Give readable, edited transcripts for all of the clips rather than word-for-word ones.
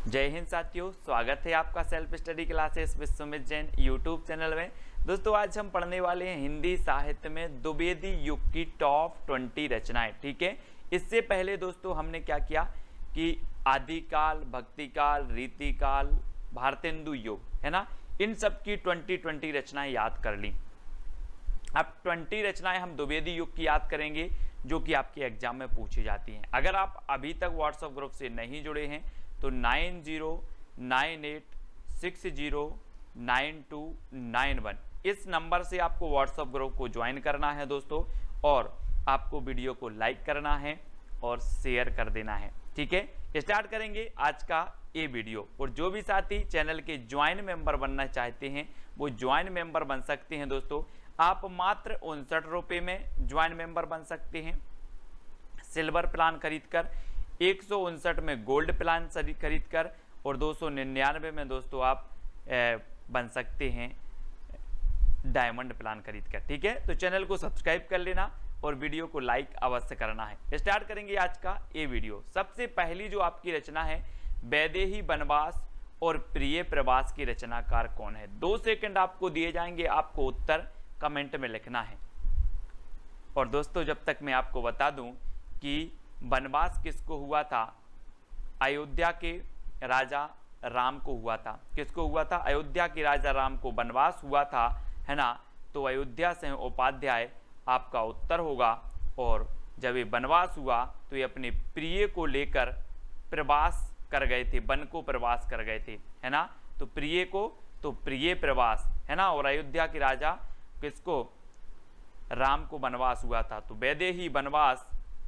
जय हिंद साथियों, स्वागत है आपका self study classes Vishwamit Jain YouTube channel में। दोस्तों आज हम पढ़ने वाले हैं हिंदी साहित्य में द्विवेदी युग की टॉप 20 रचनाएं। ठीक है, इससे पहले दोस्तों हमने क्या किया कि आदिकाल, भक्तिकाल, रीतिकाल, भारतेंदु युग, है ना, इन सब की 20 रचनाएं याद कर ली। अब 20 रचनाएं हम द्विवेदी युग की याद करेंगे जो कि आपके एग्जाम में पूछी जाती हैं। अगर आप अभी तक व्हाट्सएप ग्रुप से नहीं जुड़े हैं तो 9098609291 इस नंबर से आपको व्हाट्सएप ग्रुप को ज्वाइन करना है दोस्तों, और आपको वीडियो को लाइक करना है और शेयर कर देना है। ठीक है, स्टार्ट करेंगे आज का ये वीडियो। और जो भी साथी चैनल के ज्वाइन मेंबर बनना चाहते हैं वो ज्वाइन मेंबर बन सकते हैं दोस्तों। आप मात्र 59 रुपये में ज्वाइन मेंबर बन सकते हैं सिल्वर प्लान खरीदकर, 159 में गोल्ड प्लान खरीदकर, और 299 में दोस्तों आप बन सकते हैं डायमंड प्लान खरीदकर। ठीक है, तो चैनल को सब्सक्राइब कर लेना और वीडियो को लाइक अवश्य करना है। स्टार्ट करेंगे आज का ये वीडियो। सबसे पहली जो आपकी रचना है, वैदेही वनवास और प्रिय प्रवास की रचनाकार कौन है? 2 सेकंड आपको दिए जाएंगे, आपको उत्तर कमेंट में लिखना है। और दोस्तों जब तक मैं आपको बता दूं कि वनवास किसको हुआ था, अयोध्या के राजा राम को हुआ था। किसको हुआ था? अयोध्या के राजा राम को वनवास हुआ था, है ना। तो अयोध्या से उपाध्याय आपका उत्तर होगा। और जब ये वनवास हुआ तो ये अपने प्रिय को लेकर प्रवास कर गए थे, वन को प्रवास कर गए थे, है ना। तो प्रिय को, तो प्रिय प्रवास, है ना। और अयोध्या के राजा किसको? राम को वनवास हुआ था। तो वैदेही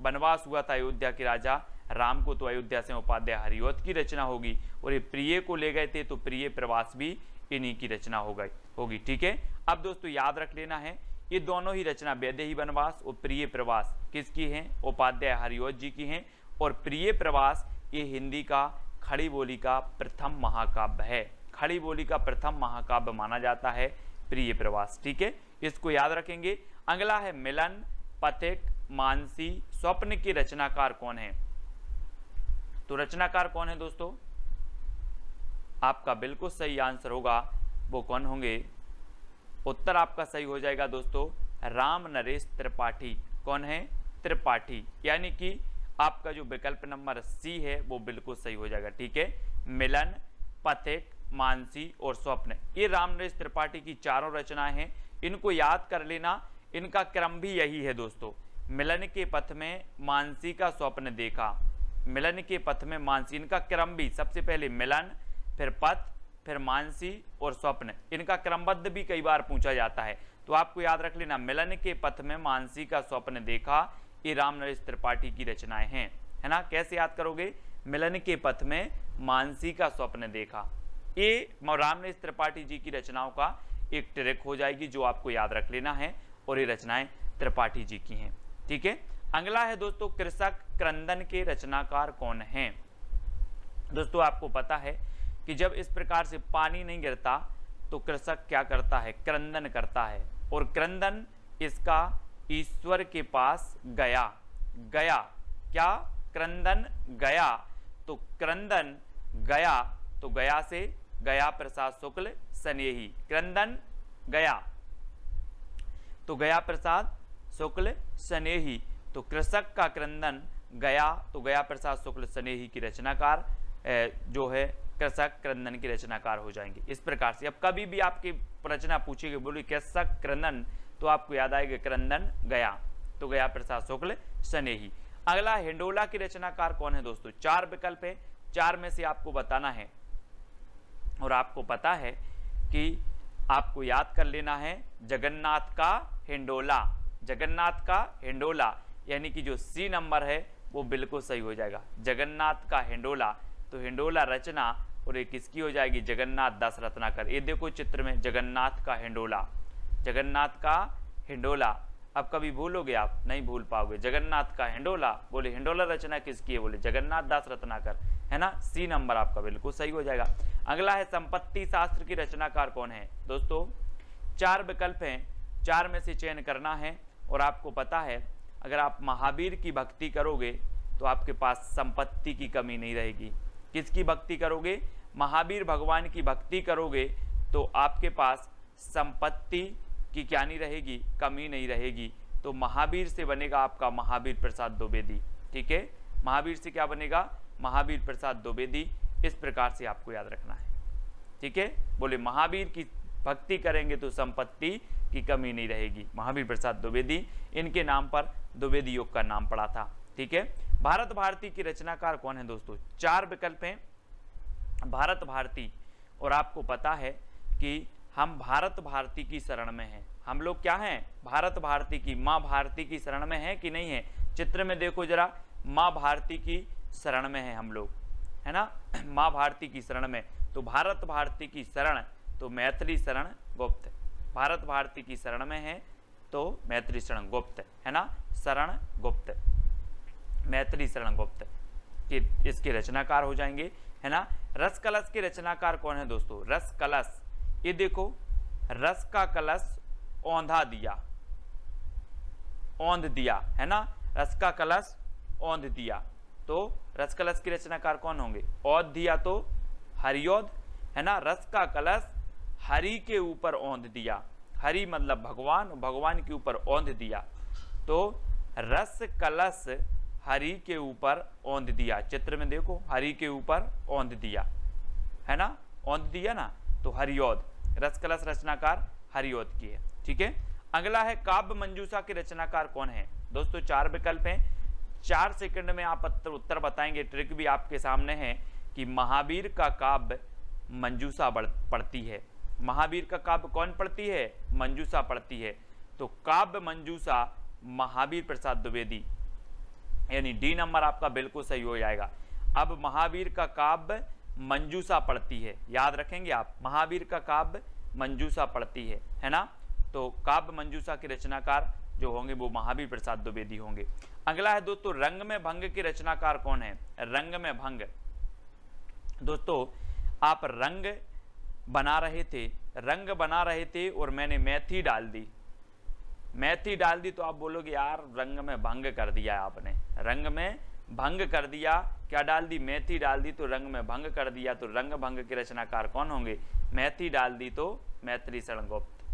वनवास हुआ था अयोध्या के राजा राम को, तो अयोध्या से उपाध्याय हरिऔध की रचना होगी। और ये प्रिय को ले गए थे तो प्रिय प्रवास भी इन्हीं की रचना होगी। ठीक है, अब दोस्तों याद रख लेना है ये दोनों ही रचना वैदेही वनवास और प्रिय प्रवास किसकी हैं? उपाध्याय हरिऔध जी की हैं। और प्रिय प्रवास ये हिंदी का खड़ी बोली का प्रथम महाकाव्य है। खड़ी बोली का प्रथम महाकाव्य माना जाता है प्रिय प्रवास। ठीक है, इसको याद रखेंगे। अगला है मिलन, पथिक, मानसी, स्वप्न की रचनाकार कौन है? तो रचनाकार कौन है दोस्तों? आपका बिल्कुल सही आंसर होगा, वो कौन होंगे? उत्तर आपका सही हो जाएगा दोस्तों, राम नरेश त्रिपाठी। कौन है? त्रिपाठी। यानी कि आपका जो विकल्प नंबर सी है वो बिल्कुल सही हो जाएगा। ठीक है, मिलन, पथिक, मानसी और स्वप्न, ये राम नरेश त्रिपाठी की चारों रचनाएं हैं। इनको याद कर लेना, इनका क्रम भी यही है दोस्तों। मिलन के पथ में मानसी का स्वप्न देखा, मिलन के पथ में मानसी, इनका क्रम भी सबसे पहले मिलन, फिर पथ, फिर मानसी और स्वप्न, इनका क्रमबद्ध भी कई बार पूछा जाता है। तो आपको याद रख लेना, मिलन के पथ में मानसी का स्वप्न देखा, ये राम नरेश त्रिपाठी की रचनाएं हैं, है ना। कैसे याद करोगे? मिलन के पथ में मानसी का स्वप्न देखा, ये राम नरेश त्रिपाठी जी की रचनाओं का एक ट्रिक हो जाएगी जो आपको याद रख लेना है। और ये रचनाएं त्रिपाठी जी की हैं। ठीक है, अगला है दोस्तों कृषक क्रंदन के रचनाकार कौन हैं? दोस्तों आपको पता है कि जब इस प्रकार से पानी नहीं गिरता तो कृषक क्या करता है? क्रंदन करता है। और क्रंदन इसका ईश्वर के पास गया। क्या? क्रंदन गया। तो क्रंदन गया, तो गया से गया प्रसाद शुक्ल स्नेही, क्रंदन गया तो गया प्रसाद शुक्ल स्नेही। तो कृषक का क्रंदन गया, तो गया प्रसाद शुक्ल स्नेही की रचनाकार जो है कृषक क्रंदन की रचनाकार हो जाएंगे। इस प्रकार से अब कभी भी आपकी रचना पूछेगी, बोली कृषक क्रंदन, तो आपको याद आएगा क्रंदन गया, तो गया प्रसाद शुक्ल स्नेही। अगला हिंडोला की रचनाकार कौन है दोस्तों? 4 विकल्प है, 4 में से आपको बताना है। और आपको पता है कि आपको याद कर लेना है जगन्नाथ का हिंडोला। जगन्नाथ का हिंडोला, यानी कि जो सी नंबर है वो बिल्कुल सही हो जाएगा, जगन्नाथ का हिंडोला। तो हिंडोला रचना और ये किसकी हो जाएगी? जगन्नाथ दास रत्नाकर। ये देखो चित्र में जगन्नाथ का हिंडोला, जगन्नाथ का हिंडोला। अब कभी भूलोगे आप? नहीं भूल पाओगे। जगन्नाथ का हिंडोला, बोले हिंडोला रचना किसकी है? बोले जगन्नाथ दास रत्नाकर, है ना। सी नंबर आपका बिल्कुल सही हो जाएगा। अगला है संपत्ति शास्त्र की रचनाकार कौन है? दोस्तों 4 विकल्प हैं, 4 में से चयन करना है। और आपको पता है अगर आप महावीर की भक्ति करोगे तो आपके पास संपत्ति की कमी नहीं रहेगी। किसकी भक्ति करोगे? महावीर भगवान की भक्ति करोगे तो आपके पास संपत्ति की क्या नहीं रहेगी, कमी नहीं रहेगी। तो महावीर से बनेगा आपका महावीर प्रसाद द्विवेदी। ठीक है, महावीर से क्या बनेगा? महावीर प्रसाद द्विवेदी। इस प्रकार से आपको याद रखना है। ठीक है, बोले महावीर की भक्ति करेंगे तो संपत्ति की कमी नहीं रहेगी। महावीर प्रसाद द्विवेदी, इनके नाम पर द्विवेदी योग का नाम पड़ा था। ठीक है, भारत भारती की रचनाकार कौन है दोस्तों? 4 विकल्प हैं भारत भारती। और आपको पता है कि हम भारत भारती की शरण में हैं। हम लोग क्या हैं? भारत भारती की, माँ भारती की शरण में है कि नहीं है? चित्र में देखो जरा, माँ भारती की शरण में है हम लोग, है ना, माँ भारती की शरण में। तो भारत भारती की शरण तो मैथिली शरण गुप्त, भारत भारती की शरण में है तो मैथिली शरण गुप्त, है ना, शरण गुप्त, मैथिली शरण गुप्त कि इसके रचनाकार हो जाएंगे, है ना। रस कलश के रचनाकार कौन है दोस्तों? रस कलश, ये देखो, रस का कलश औंधा दिया, औंध दिया, है ना, रस का कलश औंध दिया। तो रस कलश के रचनाकार कौन होंगे? औंध दिया तो हरिऔध, है ना। रस का कलश हरि के ऊपर औंध दिया, हरि मतलब भगवान, भगवान के ऊपर औंध दिया। तो रस कलश हरि के ऊपर औंध दिया, चित्र में देखो, हरि के ऊपर औंध दिया, है ना, औंध दिया ना, तो हरिऔध। रस कलश रचनाकार हरिऔध की है। ठीक है, अगला है काव्य मंजूषा के रचनाकार कौन है दोस्तों? 4 विकल्प हैं, 4 सेकंड में आप उत्तर बताएंगे। ट्रिक भी आपके सामने है कि महावीर का काव्य मंजूषा पढ़ती है। महावीर का काव्य कौन पढ़ती है? मंजूषा पढ़ती है। तो काव्य मंजूषा महावीर प्रसाद द्विवेदी, यानी डी नंबर आपका बिल्कुल सही हो जाएगा। अब महावीर का काव्य मंजूषा पढ़ती है, याद रखेंगे आप, महावीर का काव्य मंजूषा पढ़ती है ना। तो काव्य मंजूषा के रचनाकार जो होंगे वो महावीर प्रसाद द्विवेदी होंगे। अगला है दोस्तों रंग में भंग के रचनाकार कौन है? रंग में भंग, दोस्तों आप रंग बना रहे थे और मैंने मेथी डाल दी, मेथी डाल दी, तो आप बोलोगे यार रंग में भंग कर दिया आपने, रंग में भंग कर दिया, क्या डाल दी? मेथी डाल दी, तो रंग में भंग कर दिया। तो रंग भंग के रचनाकार कौन होंगे? मेथी डाल दी तो मैथिली शरण गुप्त,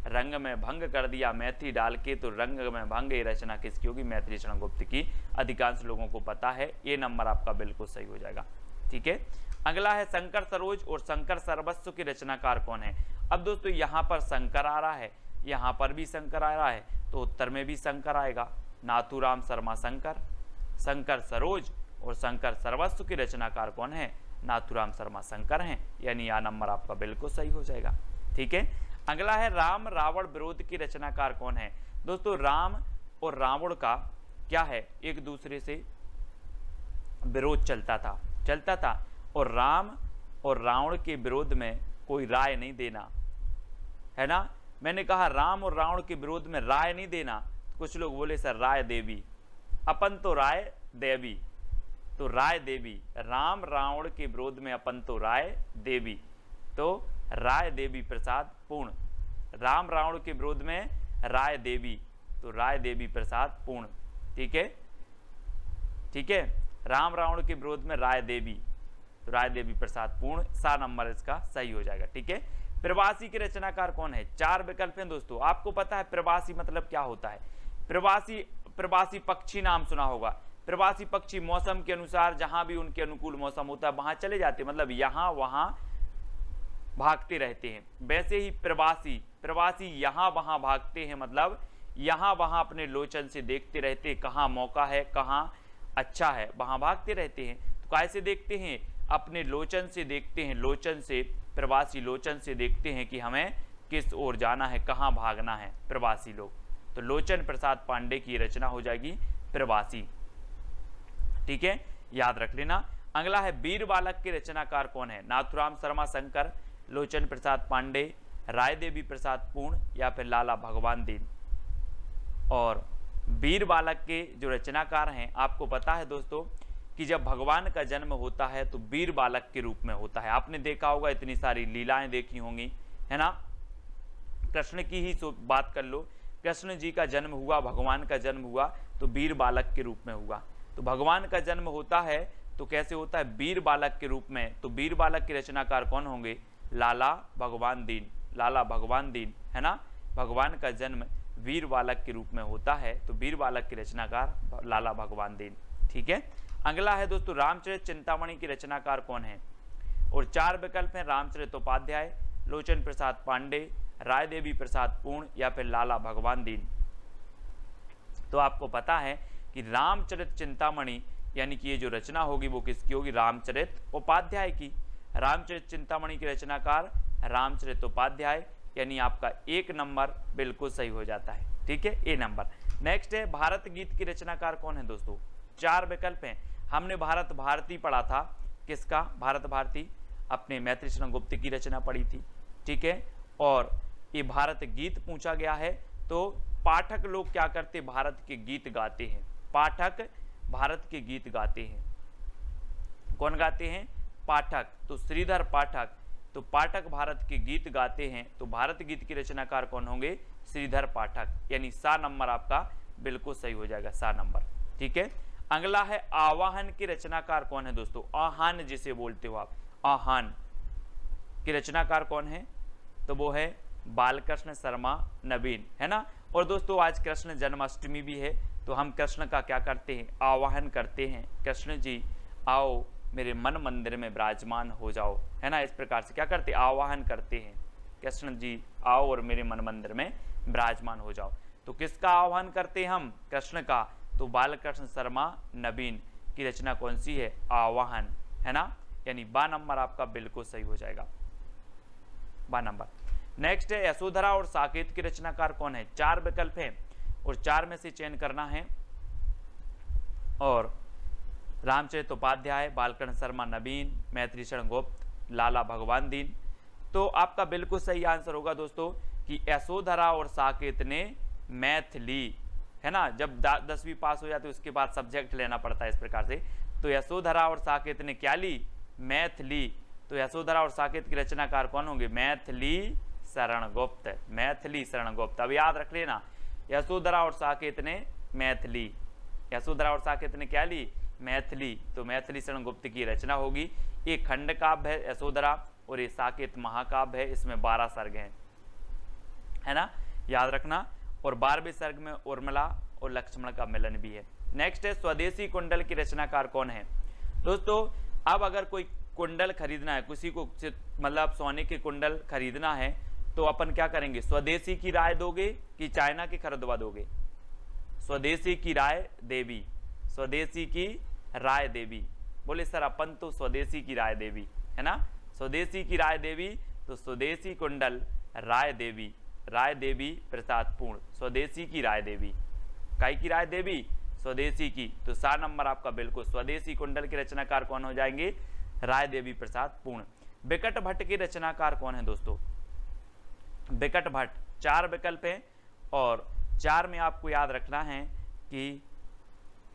रंग में भंग कर दिया मेथी डाल के, तो रंग में भंग ये रचना किसकी होगी? मैथिली शरण गुप्त की। अधिकांश लोगों को पता है, ये नंबर आपका बिल्कुल सही हो जाएगा। ठीक है, अगला है शंकर सरोज और शंकर सर्वस्व के रचनाकार कौन है? अब दोस्तों यहाँ पर शंकर आ रहा है, यहाँ पर भी शंकर आ रहा है, तो उत्तर में भी शंकर आएगा। नाथूराम शर्मा शंकर, शंकर सरोज और शंकर सर्वस्व के रचनाकार कौन है? नाथूराम शर्मा शंकर हैं, यानी यह नंबर आपका बिल्कुल सही हो जाएगा। ठीक है, अगला है राम रावण विरोध की रचनाकार कौन है? दोस्तों राम और रावण का क्या है? एक दूसरे से विरोध चलता था और राम और रावण के विरोध में कोई राय नहीं देना, है ना। मैंने कहा राम और रावण के विरोध में राय नहीं देना, कुछ लोग बोले सर राय देवी, अपन तो राय देवी, तो राय देवी, राम रावण के विरोध में अपन तो राय देवी, तो राय देवी प्रसाद पूर्ण, राम रावण के विरोध में राय देवी, तो राय देवी प्रसाद पूर्ण। ठीक है, ठीक है, राम रावण के विरोध में राय देवी, तो राय देवी प्रसाद पूर्ण, सा नंबर इसका सही हो जाएगा। ठीक है, प्रवासी के रचनाकार कौन है? 4 विकल्प हैं दोस्तों। आपको पता है प्रवासी मतलब क्या होता है? प्रवासी पक्षी नाम सुना होगा। प्रवासी पक्षी मौसम के अनुसार जहां भी उनके अनुकूल मौसम होता है वहां चले जाते हैं, मतलब यहां वहां भागते रहते हैं। वैसे ही प्रवासी यहां वहां भागते हैं, मतलब यहां वहां अपने लोचन से देखते रहते हैं, कहां मौका है कहां अच्छा है वहां भागते रहते हैं। तो कैसे देखते हैं? अपने लोचन से देखते हैं, लोचन से, प्रवासी लोचन से देखते हैं कि हमें किस ओर जाना है, कहां भागना है प्रवासी लोग। तो लोचन प्रसाद पांडे की रचना हो जाएगी प्रवासी। ठीक है, याद रख लेना। अगला है वीर बालक के रचनाकार कौन है? नाथूराम शर्मा शंकर, लोचन प्रसाद पांडे, राय देवी प्रसाद पूर्ण या फिर लाला भगवान दीन। और वीर बालक के जो रचनाकार हैं, आपको पता है दोस्तों कि जब भगवान का जन्म होता है तो वीर बालक के रूप में होता है। आपने देखा होगा, इतनी सारी लीलाएं देखी होंगी, है ना। कृष्ण की ही बात कर लो, कृष्ण जी का जन्म हुआ, भगवान का जन्म हुआ तो वीर बालक के रूप में हुआ। तो भगवान का जन्म होता है तो कैसे होता है, वीर बालक के रूप में। तो वीर बालक के रचनाकार कौन होंगे, लाला भगवान दीन। लाला भगवान दीन है ना, भगवान का जन्म वीर बालक के रूप में होता है, तो वीर बालक के रचनाकार लाला भगवान दीन। ठीक है, अगला है दोस्तों रामचरित चिंतामणि की रचनाकार कौन है, और 4 विकल्प हैं, रामचरितोपाध्याय, लोचन प्रसाद पांडे, राय देवी प्रसाद पूर्ण या फिर लाला भगवान दीन। तो आपको पता है कि रामचरित चिंतामणि यानी कि ये जो रचना होगी वो किसकी होगी, रामचरित उपाध्याय की। रामचरित चिंतामणि की रचनाकार रामचरित उपाध्याय, यानी आपका 1 नंबर बिल्कुल सही हो जाता है। ठीक है, ए नंबर। नेक्स्ट है भारत गीत की रचनाकार कौन है दोस्तों, 4 विकल्प हैं। हमने भारत भारती पढ़ा था, किसका, भारत भारती, अपने मैत्री शरण गुप्त की रचना पढ़ी थी। ठीक है, और ये भारत गीत पूछा गया है, तो पाठक लोग क्या करते, भारत के गीत गाते हैं। पाठक भारत के गीत गाते हैं, कौन गाते हैं, पाठक। तो श्रीधर पाठक, तो पाठक भारत के गीत गाते हैं, तो भारत गीत के रचनाकार कौन होंगे, श्रीधर पाठक, यानी सा नंबर आपका बिल्कुल सही हो जाएगा, सा नंबर। ठीक है, अगला है आवाहन के रचनाकार कौन है दोस्तों, आहान जिसे बोलते हो आप, आहान के रचनाकार कौन है, तो वो है बालकृष्ण शर्मा नवीन, है ना। और दोस्तों आज कृष्ण जन्माष्टमी भी है, तो हम कृष्ण का क्या करते हैं, आवाहन करते हैं, कृष्ण जी आओ मेरे मन मंदिर में विराजमान हो जाओ, है ना। इस प्रकार से क्या करते, आवाहन करते हैं, कृष्ण जी आओ और मेरे मन मंदिर में विराजमान हो जाओ। तो किसका आह्वान करते हैं हम, कृष्ण का, तो बालकृष्ण शर्मा नवीन की रचना कौन सी है, आवाहन, है ना, यानी बा नंबर आपका बिल्कुल सही हो जाएगा, बा नंबर। नेक्स्ट है यशोधरा और साकेत की रचनाकार कौन है, 4 विकल्प हैं और 4 में से चयन करना है, और रामचरित उपाध्याय, बालकृष्ण शर्मा नवीन, मैत्री शरण गुप्त, लाला भगवान दीन। तो आपका बिल्कुल सही आंसर होगा दोस्तों कि यशोधरा और साकेत ने मैथ ली, है ना। जब 10वीं पास हो जाती है उसके बाद सब्जेक्ट लेना पड़ता है इस प्रकार से, तो यशोधरा और साकेत ने क्या ली, मैथ ली। तो यशोधरा और साकेत की रचनाकार कौन होंगे, मैथिली शरण गुप्त, मैथिली शरण गुप्त। अब याद रख लेना, यशोधरा और साकेत ने मैथिली, यशोधरा और साकेत ने क्या ली, मैथिली, तो मैथिली शरण गुप्त की रचना होगी। एक खंड काव्य है यशोधरा और ये साकेत महाकाव्य है, इसमें 12 सर्ग हैं, है ना, याद रखना। और 12वें सर्ग में उर्मिला और लक्ष्मण का मिलन भी है। नेक्स्ट है स्वदेशी कुंडल की रचनाकार कौन है दोस्तों। अब अगर कोई कुंडल खरीदना है, किसी को मतलब सोने के कुंडल खरीदना है, तो अपन क्या करेंगे, स्वदेशी की राय दोगे कि चाइना की खरीदवा दोगे, स्वदेशी की राय देवी, स्वदेशी की राय देवी। बोले सर अपन तो स्वदेशी की राय देवी, है ना, स्वदेशी की राय देवी, तो स्वदेशी कुंडल राय देवी, राय देवी प्रसाद पूर्ण, स्वदेशी की राय देवी, काई की राय देवी, स्वदेशी की। तो 7 नंबर आपका बिल्कुल स्वदेशी कुंडल के रचनाकार कौन हो जाएंगे, राय देवी प्रसाद पूर्ण। बिकट भट्ट के रचनाकार कौन है दोस्तों, बिकट भट्ट, 4 विकल्प हैं और 4 में आपको याद रखना है कि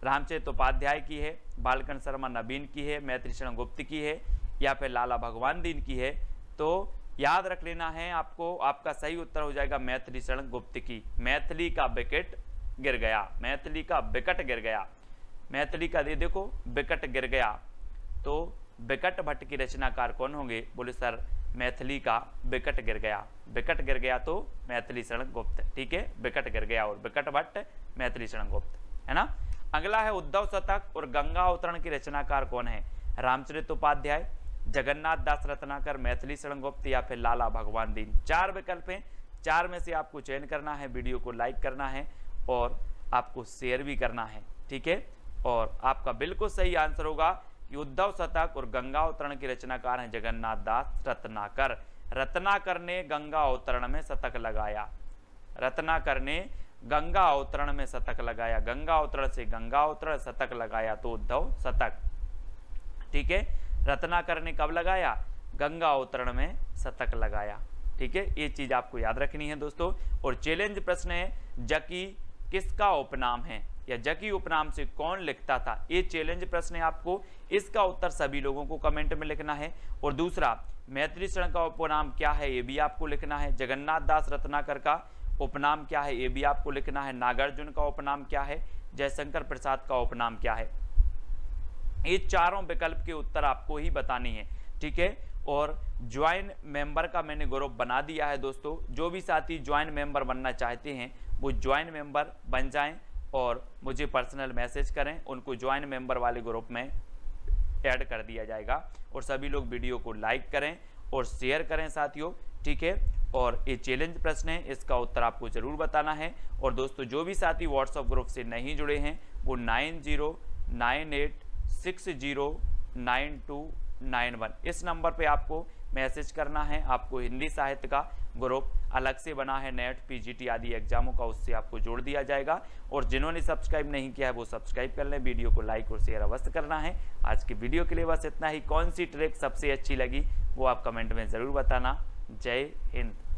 रामचरित उपाध्याय की है, बालकृष्ण शर्मा नवीन की है, मैत्री शरण गुप्त की है या फिर लाला भगवान दीन की है। तो याद रख लेना है आपको, आपका सही उत्तर हो जाएगा मैत्री शरण गुप्त की। मैथिली का विकेट गिर गया, मैथिली का विकट गिर गया, मैथिली का दे देखो विकट गिर गया। तो बिकट भट्ट की रचनाकार कौन होंगे, बोले सर मैथिली का विकट गिर गया, विकट गिर गया तो मैथिली शरण गुप्त। ठीक है, विकट गिर गया और बिकट भट्ट मैथिली शरण गुप्त, है ना। अगला है उद्धव शतक और गंगा अवतरण की रचनाकार कौन है, रामचरित उपाध्याय, जगन्नाथ दास रत्नाकर, मैथिली शरण गुप्त या फिर लाला भगवान दीन। 4 विकल्प हैं, 4 में से आपको चयन करना है, वीडियो को लाइक करना है और आपको शेयर भी करना है। ठीक है, और आपका बिल्कुल सही आंसर होगा कि उद्धव शतक और गंगा अवतरण के रचनाकार हैं जगन्नाथ दास रत्नाकर। रत्नाकर ने गंगा अवतरण में शतक लगाया, रत्नाकर ने गंगा अवतरण में शतक लगाया, गंगा अवतरण से गंगा अवतरण शतक लगाया तो उद्धव शतक। ठीक है, रत्नाकर ने कब लगाया, गंगा अवतरण में शतक लगाया। ठीक है, ये चीज आपको याद रखनी है दोस्तों। और चैलेंज प्रश्न है, जकी किसका उपनाम है या जकी उपनाम से कौन लिखता था, ये चैलेंज प्रश्न है आपको। इसका उत्तर सभी लोगों को कमेंट में लिखना है। और दूसरा, मैथिली शरण का उपनाम क्या है ये भी आपको लिखना है। जगन्नाथ दास रत्नाकर का उपनाम क्या है ये भी आपको लिखना है। नागार्जुन का उपनाम क्या है, जयशंकर प्रसाद का उपनाम क्या है, ये चारों विकल्प के उत्तर आपको ही बतानी है, ठीक है। और ज्वाइन मेंबर का मैंने ग्रुप बना दिया है दोस्तों, जो भी साथी ज्वाइन मेंबर बनना चाहते हैं वो ज्वाइन मेंबर बन जाएं और मुझे पर्सनल मैसेज करें, उनको ज्वाइन मेंबर वाले ग्रुप में ऐड कर दिया जाएगा। और सभी लोग वीडियो को लाइक करें और शेयर करें साथियों, ठीक है। और ये चैलेंज प्रश्न है, इसका उत्तर आपको जरूर बताना है। और दोस्तों जो भी साथी व्हाट्सएप ग्रुप से नहीं जुड़े हैं वो 9098609291 इस नंबर पे आपको मैसेज करना है। आपको हिंदी साहित्य का ग्रुप अलग से बना है, नेट पीजीटी आदि एग्जामों का, उससे आपको जोड़ दिया जाएगा। और जिन्होंने सब्सक्राइब नहीं किया है वो सब्सक्राइब कर लें, वीडियो को लाइक और शेयर अवश्य करना है। आज की वीडियो के लिए बस इतना ही। कौन सी ट्रिक सबसे अच्छी लगी वो आप कमेंट में ज़रूर बताना। जय हिंद।